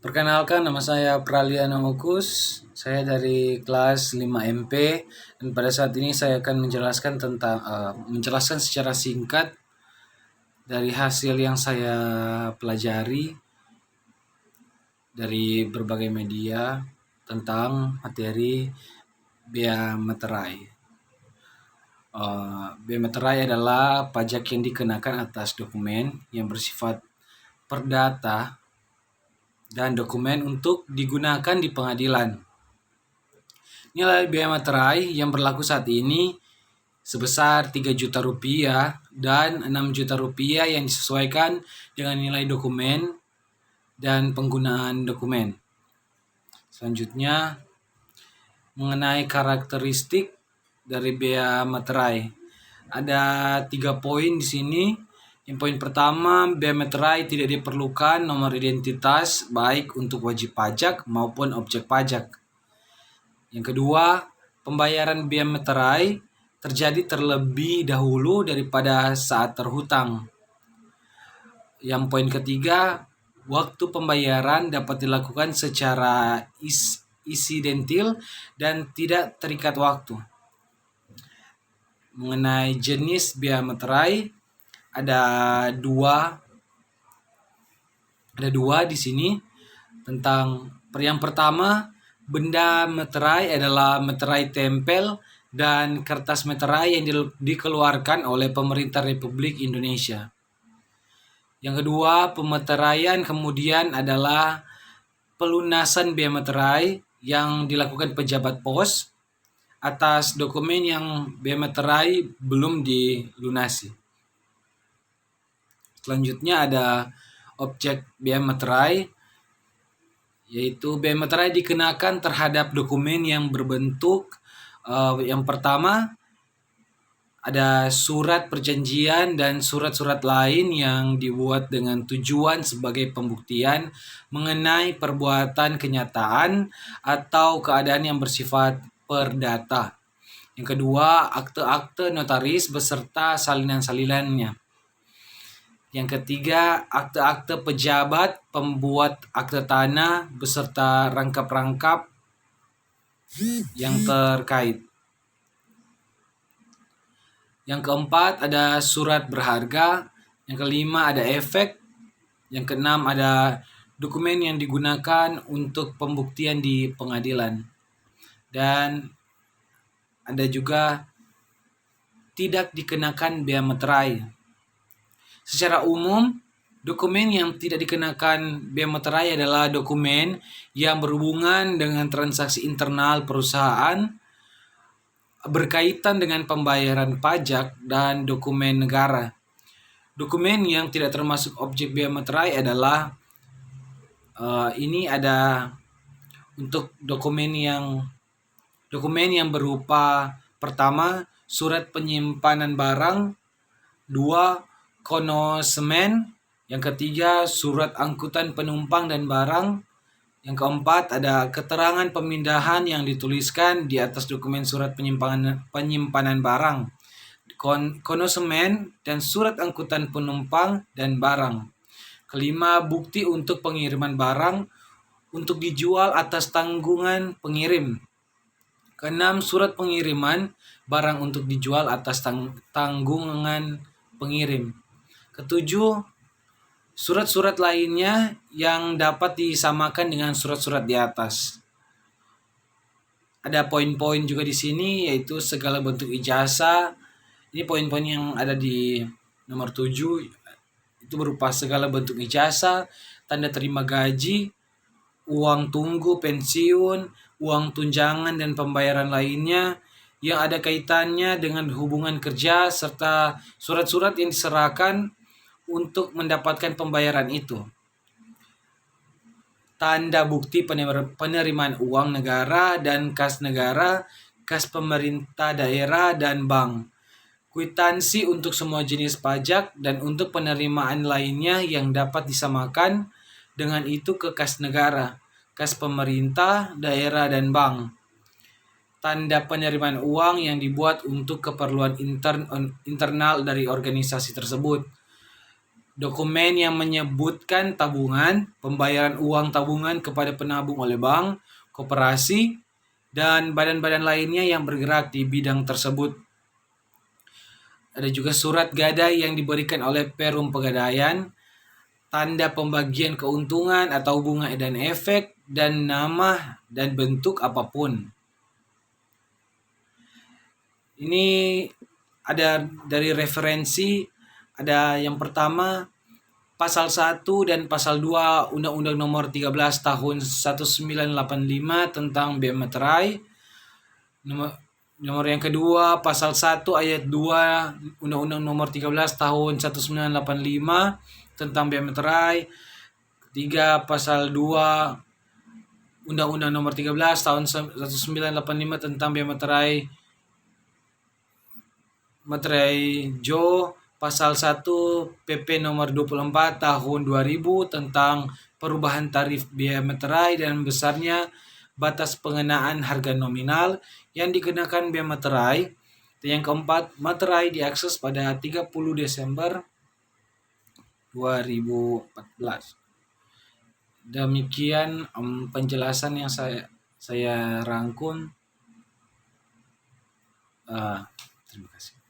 Perkenalkan, nama saya Praliana Ukus. Saya dari kelas 5 MP dan pada saat ini saya akan menjelaskan secara singkat dari hasil yang saya pelajari dari berbagai media tentang materi bea materai. Bea materai adalah pajak yang dikenakan atas dokumen yang bersifat perdata dan dokumen untuk digunakan di pengadilan. Nilai bea materai yang berlaku saat ini sebesar 3 juta rupiah dan 6 juta rupiah yang disesuaikan dengan nilai dokumen dan penggunaan dokumen. Selanjutnya, mengenai karakteristik dari bea materai. Ada 3 poin di sini. Yang poin pertama, bea materai tidak diperlukan nomor identitas baik untuk wajib pajak maupun objek pajak. Yang kedua, pembayaran bea materai terjadi terlebih dahulu daripada saat terhutang. Yang poin ketiga, waktu pembayaran dapat dilakukan secara insidentil dan tidak terikat waktu. Mengenai jenis bea materai, ada dua di sini. Tentang yang pertama, benda materai adalah materai tempel dan kertas materai yang dikeluarkan oleh pemerintah Republik Indonesia. Yang kedua, pemeteraian kemudian adalah pelunasan bea materai yang dilakukan pejabat pos atas dokumen yang bea materai belum dilunasi. Selanjutnya ada objek bea materai, yaitu bea materai dikenakan terhadap dokumen yang berbentuk yang pertama ada surat perjanjian dan surat-surat lain yang dibuat dengan tujuan sebagai pembuktian mengenai perbuatan kenyataan atau keadaan yang bersifat perdata. Yang kedua, akte-akte notaris beserta salinan-salinannya. Yang ketiga, akte-akte pejabat pembuat akte tanah beserta rangkap-rangkap yang terkait. Yang keempat, ada surat berharga. Yang kelima, ada efek. Yang keenam, ada dokumen yang digunakan untuk pembuktian di pengadilan. Dan ada juga tidak dikenakan bea materai. Secara umum, dokumen yang tidak dikenakan bea materai adalah dokumen yang berhubungan dengan transaksi internal perusahaan, berkaitan dengan pembayaran pajak dan dokumen negara. Dokumen yang tidak termasuk objek bea materai adalah ini ada untuk dokumen yang berupa pertama, surat penyimpanan barang, dua, konosemen, yang ketiga, surat angkutan penumpang dan barang, yang keempat, ada keterangan pemindahan yang dituliskan di atas dokumen surat penyimpanan barang, konosemen, dan surat angkutan penumpang dan barang. Kelima, bukti untuk pengiriman barang untuk dijual atas tanggungan pengirim. Keenam, surat pengiriman barang untuk dijual atas tanggungan pengirim. Ketujuh, surat-surat lainnya yang dapat disamakan dengan surat-surat di atas. Ada poin-poin juga di sini, yaitu segala bentuk ijazah. Ini poin-poin yang ada di nomor 7, itu berupa segala bentuk ijazah, tanda terima gaji, uang tunggu pensiun, uang tunjangan dan pembayaran lainnya yang ada kaitannya dengan hubungan kerja, serta surat-surat yang diserahkan untuk mendapatkan pembayaran itu. Tanda bukti penerimaan uang negara dan kas negara, kas pemerintah daerah dan bank. Kwitansi untuk semua jenis pajak dan untuk penerimaan lainnya yang dapat disamakan dengan itu ke kas negara, kas pemerintah daerah dan bank. Tanda penerimaan uang yang dibuat untuk keperluan internal dari organisasi tersebut. dokumen yang menyebutkan tabungan, pembayaran uang tabungan kepada penabung oleh bank, koperasi, dan badan-badan lainnya yang bergerak di bidang tersebut. Ada juga surat gadai yang diberikan oleh Perum Pegadaian, tanda pembagian keuntungan atau bunga dan efek, dan nama dan bentuk apapun. Ini ada dari referensi, ada yang pertama Pasal 1 dan Pasal 2 Undang-Undang Nomor 13 Tahun 1985 tentang Bea Materai. Nomor yang kedua, Pasal 1 Ayat 2 Undang-Undang Nomor 13 Tahun 1985 tentang Bea Materai. Ketiga, Pasal 2 Undang-Undang Nomor 13 Tahun 1985 tentang Bea Materai. Materai Jo. Pasal 1 PP Nomor 24 Tahun 2000 tentang perubahan tarif biaya materai dan besarnya batas pengenaan harga nominal yang dikenakan biaya materai. Dan yang keempat, materai diakses pada 30 Desember 2014. Demikian penjelasan yang saya rangkum. Terima kasih.